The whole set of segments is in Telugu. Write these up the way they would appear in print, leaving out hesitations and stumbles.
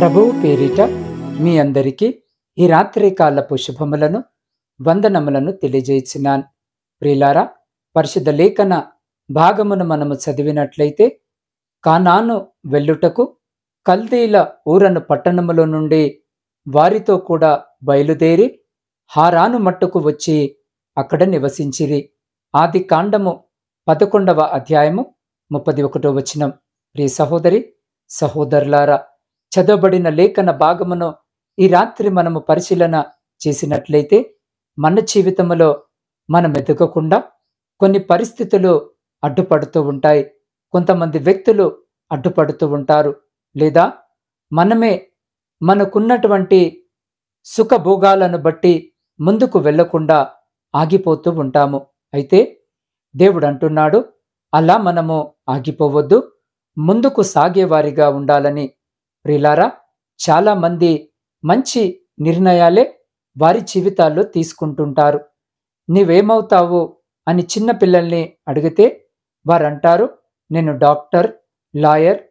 ప్రభువు పేరిట మీ అందరికీ ఈ రాత్రి కాలపు శుభములను వందనములను తెలియజేస్తున్నాను. ప్రియులారా, పరిశుద్ధ లేఖన భాగమును మనము చదివినట్లయితే, కానాను వెళ్ళుటకు కల్దీల ఊరను పట్టణములో నుండి వారితో కూడా బయలుదేరి హారాను మట్టుకు వచ్చి అక్కడ నివసించిరి. ఆది కాండము 11వ అధ్యాయము 31వ వచనం. ప్రియ సహోదరి సహోదరులారా, చదవబడిన లేఖన భాగమును ఈ రాత్రి మనము పరిశీలన చేసినట్లయితే, మన జీవితంలో మనం ఎదగకుండా కొన్ని పరిస్థితులు అడ్డుపడుతూ ఉంటాయి. కొంతమంది వ్యక్తులు అడ్డుపడుతూ ఉంటారు. లేదా మనమే మనకున్నటువంటి సుఖభోగాలను బట్టి ముందుకు వెళ్లకుండా ఆగిపోతూ ఉంటాము. అయితే దేవుడు అంటున్నాడు, అలా మనము ఆగిపోవద్దు, ముందుకు సాగేవారిగా ఉండాలని. ప్రియులారా, చాలా మంది మంచి నిర్ణయాలే వారి జీవితాల్లో తీసుకుంటుంటారు. నీవేమవుతావు అని చిన్న పిల్లల్ని అడిగితే వారంటారు, నేను డాక్టర్, లాయర్,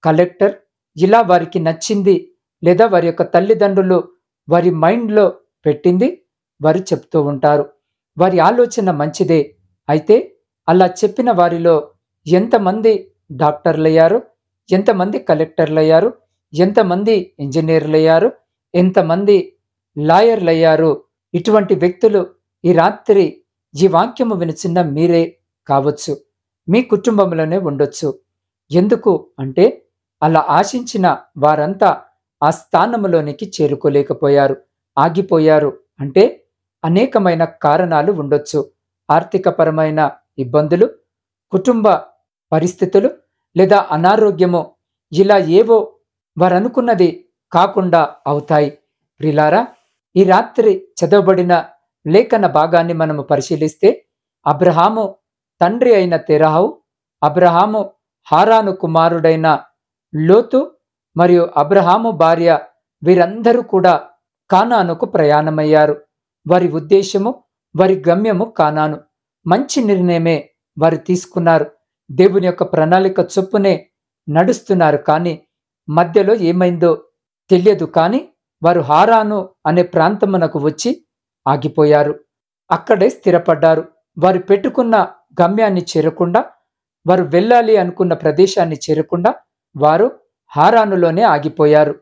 కలెక్టర్. ఇలా వారికి నచ్చింది లేదా వారి యొక్క తల్లిదండ్రులు వారి మైండ్లో పెట్టింది వారు చెప్తూ ఉంటారు. వారి ఆలోచన మంచిదే. అయితే అలా చెప్పిన వారిలో ఎంతమంది డాక్టర్లయ్యారు, ఎంతమంది కలెక్టర్లయ్యారు, ఎంతమంది ఇంజనీర్లయ్యారు, ఎంతమంది లాయర్లయ్యారు? ఇటువంటి వ్యక్తులు ఈ రాత్రి ఈ వాక్యము వినిచిన్న మీరే కావచ్చు, మీ కుటుంబంలోనే ఉండొచ్చు. ఎందుకు అంటే, అలా ఆశించిన వారంతా ఆ స్థానములోనికి చేరుకోలేకపోయారు, ఆగిపోయారు. అంటే అనేకమైన కారణాలు ఉండొచ్చు. ఆర్థికపరమైన ఇబ్బందులు, కుటుంబ పరిస్థితులు, లేదా అనారోగ్యము, ఇలా ఏవో వారనుకున్నది కాకుండా అవుతాయి. ప్రియులారా, ఈ రాత్రి చదవబడిన లేఖన భాగాన్ని మనము పరిశీలిస్తే, అబ్రహాము తండ్రి అయిన తెరహు, అబ్రహాము హారాను కుమారుడైన లోతు మరియు అబ్రహాము భార్య వీరందరూ కూడా కానానుకు ప్రయాణమయ్యారు. వారి ఉద్దేశము, వారి గమ్యము కానాను. మంచి నిర్ణయమే వారు తీసుకున్నారు. దేవుని యొక్క ప్రణాళిక చొప్పునే నడుస్తున్నారు. కానీ మధ్యలో ఏమైందో తెలియదు. కానీ వారు హారాను అనే ప్రాంతమునకు వచ్చి ఆగిపోయారు. అక్కడే స్థిరపడ్డారు. వారు పెట్టుకున్న గమ్యాన్ని చేరకుండా, వారు వెళ్ళాలి అనుకున్న ప్రదేశాన్ని చేరకుండా వారు హారానులోనే ఆగిపోయారు.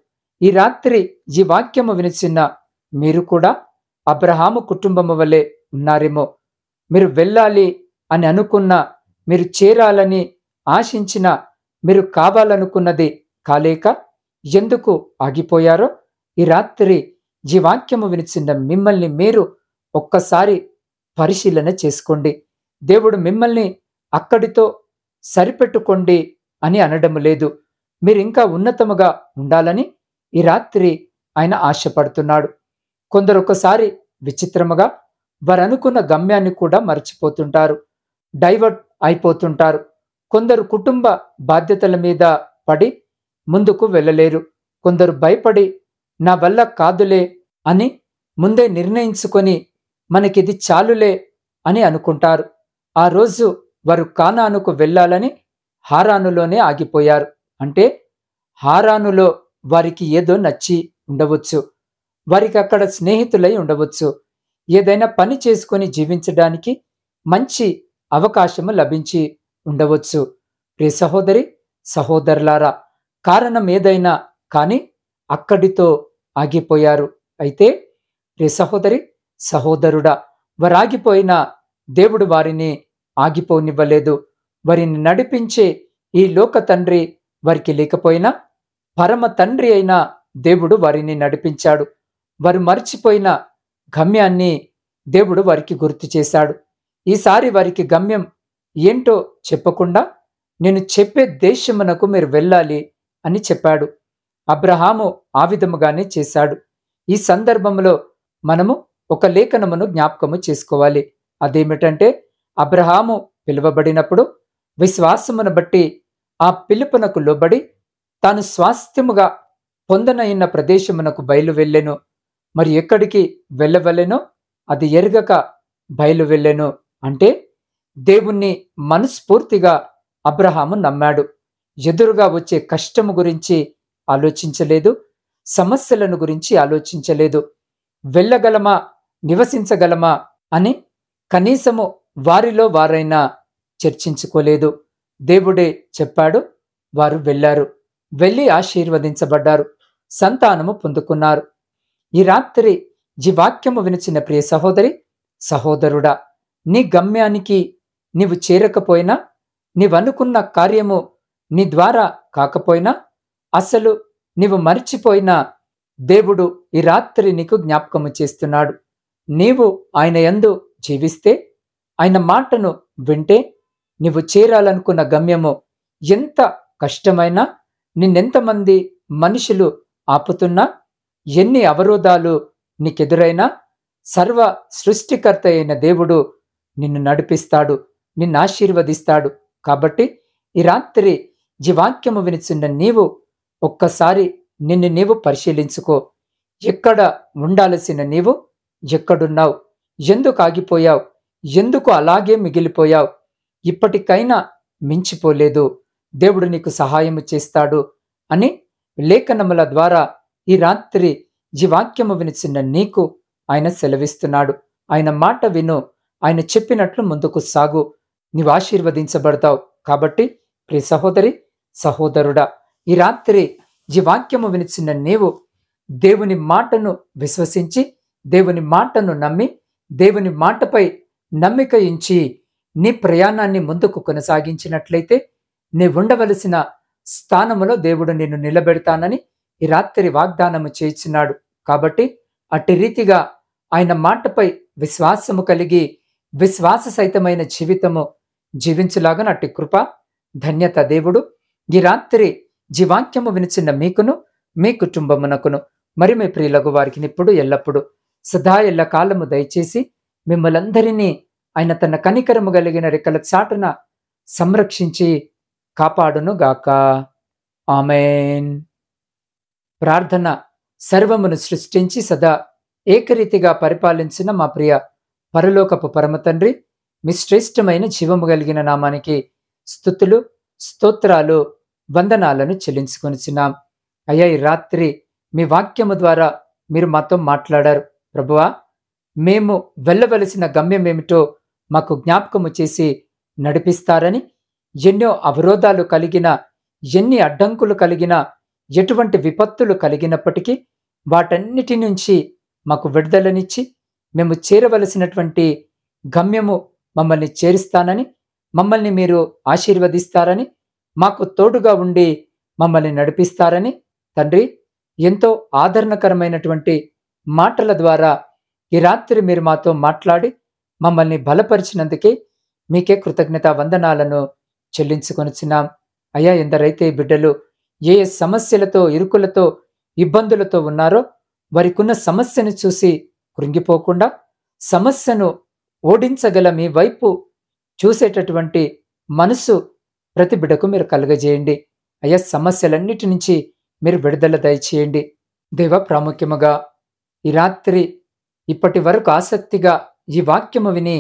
ఈ రాత్రి ఈ వాక్యము వినిచిన మీరు కూడా అబ్రహాము కుటుంబము వలె ఉన్నారేమో. మీరు వెళ్ళాలి అని అనుకున్న, మీరు చేరాలని ఆశించిన, మీరు కావాలనుకున్నది కాలేక ఎందుకు ఆగిపోయారో ఈ రాత్రి ఈ వాక్యము వినిచిన మిమ్మల్ని మీరు ఒక్కసారి పరిశీలన చేసుకోండి. దేవుడు మిమ్మల్ని అక్కడితో సరిపెట్టుకోండి అని అనడం లేదు. మీరు ఇంకా ఉన్నతముగా ఉండాలని ఈ రాత్రి ఆయన ఆశపడుతున్నాడు. కొందరు ఒకసారి విచిత్రముగా వారు అనుకున్న గమ్యాన్ని కూడా మర్చిపోతుంటారు, డైవర్ట్ అయిపోతుంటారు. కొందరు కుటుంబ బాధ్యతల మీద పడి ముందుకు వెళ్ళలేరు. కొందరు భయపడి నా వల్ల కాదులే అని ముందే నిర్ణయించుకొని మనకిది చాలులే అని అనుకుంటారు. ఆ రోజు వారు కానానుకు వెళ్ళాలని హారానులోనే ఆగిపోయారు. అంటే హారానులో వారికి ఏదో నచ్చి ఉండవచ్చు, వారికి అక్కడ స్నేహితులై ఉండవచ్చు, ఏదైనా పని చేసుకొని జీవించడానికి మంచి అవకాశము లభించి ఉండవచ్చు. ప్రియ సహోదరి సహోదరులారా, కారణం ఏదైనా కానీ అక్కడితో ఆగిపోయారు. అయితే ప్రియ సహోదరి సహోదరుడా, వారు ఆగిపోయిన దేవుడు వారిని ఆగిపోనివ్వలేదు. వారిని నడిపించే ఈ లోక తండ్రి వారికి లేకపోయినా పరమ తండ్రి అయిన దేవుడు వారిని నడిపించాడు. వారు మర్చిపోయిన గమ్యాన్ని దేవుడు వారికి గుర్తు చేశాడు. ఈసారి వారికి గమ్యం ఏంటో చెప్పకుండా, నేను చెప్పే దేశమునకు మీరు వెళ్ళాలి అని చెప్పాడు. అబ్రహాము ఆ విధముగానే చేశాడు. ఈ సందర్భంలో మనము ఒక లేఖనమును జ్ఞాపకము చేసుకోవాలి. అదేమిటంటే, అబ్రహాము పిలువబడినప్పుడు విశ్వాసమును బట్టి ఆ పిలుపునకు లోబడి తాను స్వాస్థ్యముగా పొందనైన ప్రదేశమునకు బయలు వెళ్ళెను. మరి ఎక్కడికి వెళ్ళవలెనో అది ఎరగక బయలు వెళ్ళెను. అంటే దేవుణ్ణి మనస్ఫూర్తిగా అబ్రహాము నమ్మాడు. ఎదురుగా వచ్చే కష్టము గురించి ఆలోచించలేదు, సమస్యలను గురించి ఆలోచించలేదు. వెళ్ళగలమా, నివసించగలమా అని కనీసము వారిలో వారైనా చర్చించుకోలేదు. దేవుడే చెప్పాడు, వారు వెళ్ళారు. వెళ్ళి ఆశీర్వదించబడ్డారు, సంతానము పొందుకున్నారు. ఈ రాత్రి ఈ వాక్యము వినిచిన ప్రియ సహోదరి, సహోదరుడా, నీ గమ్యానికి నీవు చేరకపోయినా, నీవనుకున్న కార్యము నీ ద్వారా కాకపోయినా, అసలు నీవు మర్చిపోయినా, దేవుడు ఈ రాత్రి నీకు జ్ఞాపకము చేస్తున్నాడు. నీవు ఆయన యందు జీవిస్తే, ఆయన మాటను వింటే, నీవు చేరాలనుకున్న గమ్యము ఎంత కష్టమైనా, నిన్నెంతమంది మనుషులు ఆపుతున్నా, ఎన్ని అవరోధాలు నీకెదురైనా, సర్వ సృష్టికర్త అయిన దేవుడు నిన్ను నడిపిస్తాడు, నిన్ను ఆశీర్వదిస్తాడు. కాబట్టి ఈ రాత్రి ఈ వాక్యము వినిచున్న నీవు ఒక్కసారి నిన్ను నీవు పరిశీలించుకో. ఎక్కడ ఉండాల్సిన నీవు ఎక్కడున్నావు? ఎందుకు ఆగిపోయావు? ఎందుకు అలాగే మిగిలిపోయావు? ఇప్పటికైనా మించిపోలేదు, దేవుడు నీకు సహాయము చేస్తాడు అని లేఖనముల ద్వారా ఈ రాత్రి ఈ వాక్యము వినిచిన నీకు ఆయన సెలవిస్తున్నాడు. ఆయన మాట విను, ఆయన చెప్పినట్లు ముందుకు సాగు, నీవు ఆశీర్వదించబడతావు. కాబట్టి ప్రియ సహోదరి, సహోదరుడా, ఈ రాత్రి ఈ వాక్యము వినిచిన నీవు దేవుని మాటను విశ్వసించి, దేవుని మాటను నమ్మి, దేవుని మాటపై నమ్మిక ఉంచి నీ ప్రయాణాన్ని ముందుకు కొనసాగించినట్లయితే, నీ ఉండవలసిన స్థానములో దేవుడు నిన్ను నిలబెడతానని ఈ రాత్రి వాగ్దానము చేస్తున్నాడు. కాబట్టి అట్టి రీతిగా ఆయన మాటపై విశ్వాసము కలిగి విశ్వాస సహితమైన జీవితము జీవించులాగా అట్టి కృప ధన్యత దేవుడు ఈ రాత్రి జీవాక్యము వినిచిన మీకును, మీ కుటుంబమునకును, మరి మీ ప్రియులకు వారికి ఇప్పుడు ఎల్లప్పుడు సదా ఎల్ల కాలము దయచేసి మిమ్మలందరినీ ఆయన తన కనికరము కలిగిన రెక్కల చాటున సంరక్షించి కాపాడును గాక. ఆమేన్. ప్రార్థన. సర్వమును సృష్టించి సదా ఏకరీతిగా పరిపాలించిన మా ప్రియ పరలోకపు పరమ తండ్రి, మీ శ్రేష్టమైన జీవము కలిగిన నామానికి స్తుతులు, స్తోత్రాలు, వందనాలను చెల్లించుకొనిచున్నాం. అయ్యా, ఈ రాత్రి మీ వాక్యము ద్వారా మీరు మాతో మాట్లాడారు. ప్రభువా, మేము వెళ్ళవలసిన గమ్యం ఏమిటో మాకు జ్ఞాపకము చేసి నడిపిస్తారని, ఎన్నో అవరోధాలు కలిగిన, ఎన్ని అడ్డంకులు కలిగిన, ఎటువంటి విపత్తులు కలిగినప్పటికీ వాటన్నిటి నుంచి మాకు విడుదలనిచ్చి మేము చేరవలసినటువంటి గమ్యము మమ్మల్ని చేరుస్తానని, మమ్మల్ని మీరు ఆశీర్వదిస్తారని, మాకు తోడుగా ఉండి మమ్మల్ని నడిపిస్తారని తండ్రి ఎంతో ఆదరణకరమైనటువంటి మాటల ద్వారా ఈ రాత్రి మీరు మాతో మాట్లాడి మమ్మల్ని బలపరిచినందుకే మీకే కృతజ్ఞత వందనాలను చెల్లించుకొనిచున్నాం. అయ్యా, ఎందరైతే బిడ్డలు ఏ సమస్యలతో, ఇరుకులతో, ఇబ్బందులతో ఉన్నారో వారికున్న సమస్యను చూసి కృంగిపోకుండా సమస్యను ఓడించగల మీ వైపు చూసేటటువంటి మనసు ప్రతి బిడ్డకు మీరు కలుగజేయండి. అయ్యా, సమస్యలన్నిటి నుంచి మీరు విడుదల దయచేయండి. దేవ, ప్రాముఖ్యముగా ఈ రాత్రి ఇప్పటి వరకు ఆసక్తిగా ఈ వాక్యము విని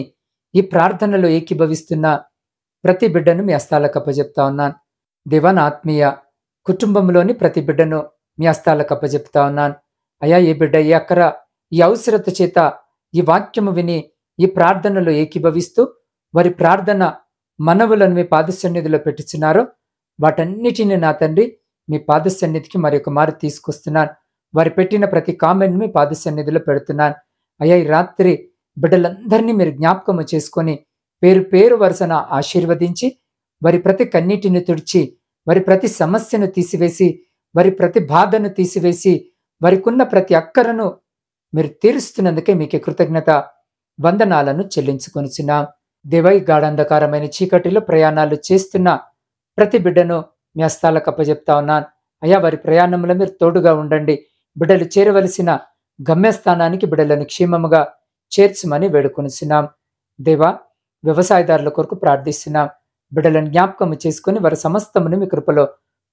ఈ ప్రార్థనలో ఏకీభవిస్తున్న ప్రతి బిడ్డను మీ హస్తాలకు అప్పజెప్తా ఉన్నాను. దేవా, నా ఆత్మీయ కుటుంబంలోని ప్రతి బిడ్డను మీ హస్తాలకు అప్పజెప్తా ఉన్నాను. అయ్యా, ఏ బిడ్డ ఏ అక్కర ఈ అవసరత చేత ఈ వాక్యము విని ఈ ప్రార్థనలో ఏకీభవిస్తూ వారి ప్రార్థన మనవులను మీ పాదసన్నిధిలో పెట్టుచున్నారో వాటన్నిటిని నా తండ్రి మీ పాదసన్నిధికి మరి ఒక మారు తీసుకొస్తున్నాను. వారు పెట్టిన ప్రతి కామెంట్ మీ పాదసన్నిధిలో పెడుతున్నాను. అయ్యా, ఈ రాత్రి బిడ్డలందరినీ మీరు జ్ఞాపకము చేసుకొని పేరు పేరు వరుసన ఆశీర్వదించి వారి ప్రతి కన్నీటిని తుడిచి వారి ప్రతి సమస్యను తీసివేసి వారి ప్రతి బాధను తీసివేసి వారికున్న ప్రతి అక్కరను మీరు తీరుస్తున్నందుకే మీకే కృతజ్ఞత వందనాలను చెల్లించుకొనిచున్నాం. దేవ, ఈ గాఢంధకారమైన చీకటిలో ప్రయాణాలు చేస్తున్న ప్రతి బిడ్డను మీ హస్తాలకు అప్పజెప్తా ఉన్నాను. అయ్యా, వారి ప్రయాణంలో మీరు తోడుగా ఉండండి. బిడ్డలు చేరవలసిన గమ్యస్థానానికి బిడ్డలను క్షేమముగా చేర్చమని వేడుకొనిచున్నాం. దేవా, వ్యవసాయదారుల కొరకు ప్రార్థిస్తున్నాం. బిడ్డలను జ్ఞాపకము చేసుకుని వారి సమస్తమును మీ కృపలో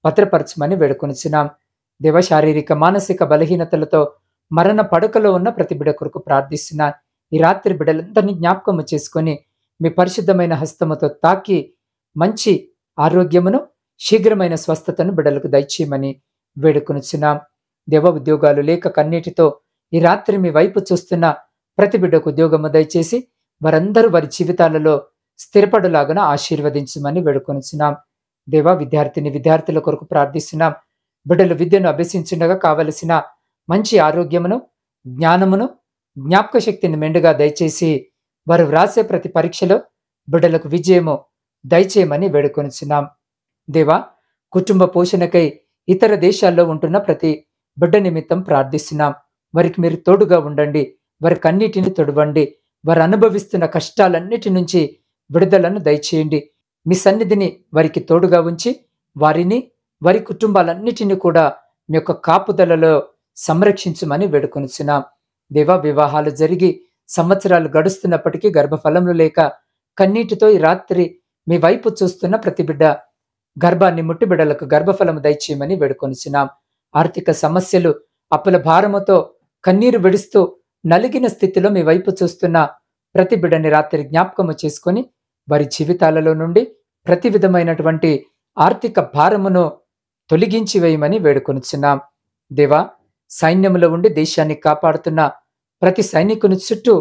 భద్రపరచమని వేడుకొనిచున్నాం. దేవ, శారీరక మానసిక బలహీనతలతో మరణ పడకలో ఉన్న ప్రతి బిడ్డ కొరకు ప్రార్థిస్తున్నాను. ఈ రాత్రి బిడ్డలందరినీ జ్ఞాపకము చేసుకొని మీ పరిశుద్ధమైన హస్తముతో తాకి మంచి ఆరోగ్యమును, శీఘ్రమైన స్వస్థతను బిడ్డలకు దయచేయమని వేడుకొనిచున్నాం. దేవ ఉద్యోగాలు లేక కన్నీటితో ఈ రాత్రి మీ వైపు చూస్తున్న ప్రతి బిడ్డకు ఉద్యోగము దయచేసి వారందరూ వారి జీవితాలలో స్థిరపడులాగున ఆశీర్వదించమని వేడుకొనిచున్నాం. దేవ విద్యార్థుల కొరకు ప్రార్థిస్తున్నాం. బిడ్డలు విద్యను అభ్యసించుండగా కావలసిన మంచి ఆరోగ్యమును, జ్ఞానమును, జ్ఞాపక శక్తిని మెండుగా దయచేసి వారు వ్రాసే ప్రతి పరీక్షలో బిడ్డలకు విజయము దయచేయమని వేడుకొనిచున్నాం. దేవా, కుటుంబ పోషణకై ఇతర దేశాల్లో ఉంటున్న ప్రతి బిడ్డ నిమిత్తం ప్రార్థిస్తున్నాం. వారికి మీరు తోడుగా ఉండండి, వారి కన్నీటిని తొడవండి, వారు అనుభవిస్తున్న కష్టాలన్నిటి నుంచి విడుదలను దయచేయండి. మీ సన్నిధిని వారికి తోడుగా ఉంచి వారిని, వారి కుటుంబాలన్నిటిని కూడా మీ యొక్క కాపుదలలో సంరక్షించమని వేడుకొనిచున్నాం. దేవా, వివాహాలు జరిగి సంవత్సరాలు గడుస్తున్నప్పటికీ గర్భఫలములు లేక కన్నీటితో ఈ రాత్రి మీ వైపు చూస్తున్న ప్రతి బిడ్డ గర్భాన్ని ముట్టి బిడ్డలకు గర్భఫలము దయచేయమని వేడుకొనిచున్నాం. ఆర్థిక సమస్యలు, అప్పుల భారముతో కన్నీరు విడుస్తూ నలిగిన స్థితిలో మీ వైపు చూస్తున్న ప్రతి బిడ్డని రాత్రి జ్ఞాపకము చేసుకొని వారి జీవితాలలో నుండి ప్రతి విధమైనటువంటి ఆర్థిక భారమును తొలగించి వేయమని వేడుకొనిచున్నాం. దేవా, సైన్యములో ఉండి దేశాన్ని కాపాడుతున్న ప్రతి సైనికుని చుట్టూ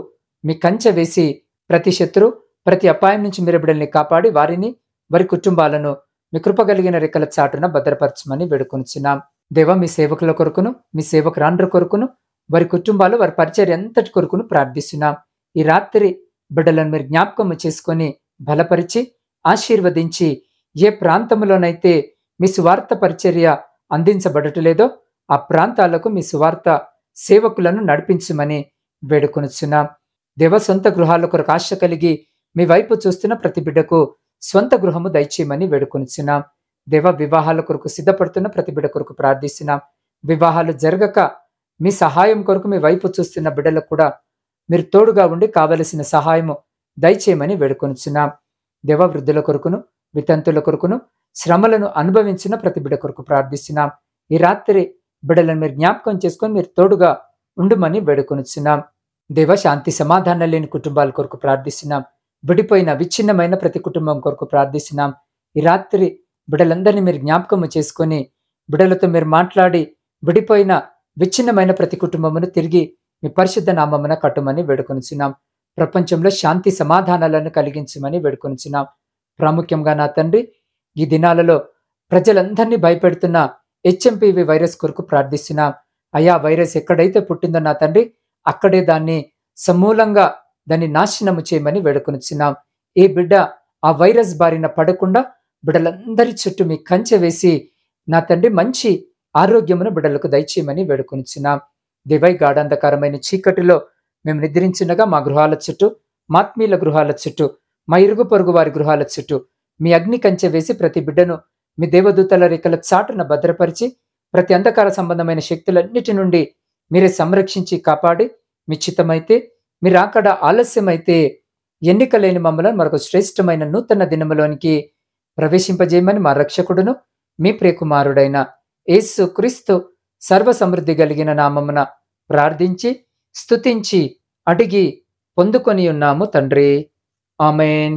మీ కంచె వేసి ప్రతి శత్రు, ప్రతి అపాయం నుంచి మీరు బిడ్డల్ని కాపాడి వారిని, వారి కుటుంబాలను మీ కృప కలిగిన రెక్కల చాటున భద్రపరచమని వేడుకొనిచున్నాం. దేవా, మీ సేవకుల కొరకును, మీ సేవకురాండ్ర కొరకును, వారి కుటుంబాలు, వారి పరిచర్య ఎంతటి కొరకును ప్రార్థిస్తున్నాం. ఈ రాత్రి బిడ్డలను మీరు జ్ఞాపకము చేసుకొని బలపరిచి ఆశీర్వదించి ఏ ప్రాంతంలోనైతే మీ సువార్త పరిచర్య అందించబడటలేదో ఆ ప్రాంతాలకు మీ సువార్త సేవకులను నడిపించమని వేడుకొనిచున్నాం. దేవ, సొంత గృహాల కొరకు ఆశ కలిగి మీ వైపు చూస్తున్న ప్రతి బిడ్డకు స్వంత గృహము దయచేయమని వేడుకొనిచున్నాం. దేవ, వివాహాల కొరకు సిద్ధపడుతున్న ప్రతి బిడ్డ కొరకు ప్రార్థిస్తున్నాం. వివాహాలు జరగక మీ సహాయం కొరకు మీ వైపు చూస్తున్న బిడ్డలకు కూడా మీరు తోడుగా ఉండి కావలసిన సహాయము దయచేయమని వేడుకొనిచున్నాం. దేవ, వృద్ధుల కొరకును, వితంతుల కొరకును, శ్రమలను అనుభవించిన ప్రతి బిడ్డ కొరకు ప్రార్థిస్తున్నాం. ఈ రాత్రి బిడ్డలను మీరు జ్ఞాపకం చేసుకొని మీరు తోడుగా ఉండుమని వేడుకొనిచున్నాం. దేవ, శాంతి సమాధానం లేని కుటుంబాల కొరకు ప్రార్థిస్తున్నాం. విడిపోయిన విచ్ఛిన్నమైన ప్రతి కుటుంబం కొరకు ప్రార్థిస్తున్నాం. ఈ రాత్రి బిడ్డలందరినీ మీరు జ్ఞాపకము చేసుకొని బిడ్డలతో మీరు మాట్లాడి విడిపోయిన విచ్ఛిన్నమైన ప్రతి కుటుంబమును తిరిగి మీ పరిశుద్ధ నామమున కట్టుమని వేడుకొనిచున్నాం. ప్రపంచంలో శాంతి సమాధానాలను కలిగించమని వేడుకొనిచున్నాం. ప్రాముఖ్యంగా నా తండ్రి, ఈ దినాలలో ప్రజలందరినీ భయపెడుతున్న హెచ్ఎంపివి వైరస్ కొరకు ప్రార్థిస్తున్నాం. అయా, వైరస్ ఎక్కడైతే పుట్టిందో నా తండ్రి, అక్కడే దాన్ని సమూలంగా దాన్ని నాశనము చేయమని వేడుకొనిచున్నాం. ఏ బిడ్డ ఆ వైరస్ బారిన పడకుండా బిడ్డలందరి చుట్టూ మీ కంచె వేసి నా తండ్రి మంచి ఆరోగ్యమును బిడ్డలకు దయచేయమని వేడుకొనిచున్నాం. దివై గాఢాంధకారమైన చీకటిలో మేము నిద్రించుండగా మా గృహాల చుట్టూ, మాత్మీయుల గృహాల చుట్టూ, మా ఇరుగు పొరుగు వారి గృహాల చుట్టూ మీ అగ్ని కంచె వేసి ప్రతి బిడ్డను మీ దేవదూతల రేఖల చాటున భద్రపరిచి ప్రతి అంధకార సంబంధమైన శక్తులన్నిటి నుండి మీరే సంరక్షించి కాపాడి మీ చిత్తమైతే, మీరు అక్కడ ఆలస్యమైతే ఎన్నిక లేని మమ్మల్ని మరొక శ్రేష్టమైన నూతన దినములోనికి ప్రవేశింపజేయమని మా రక్షకుడును మీ ప్రియకుమారుడైన యేసు క్రీస్తు సర్వ సమృద్ధి కలిగిన నామమున ప్రార్థించి స్తుతించి అడిగి పొందుకొని ఉన్నాము తండ్రి. ఆమేన్.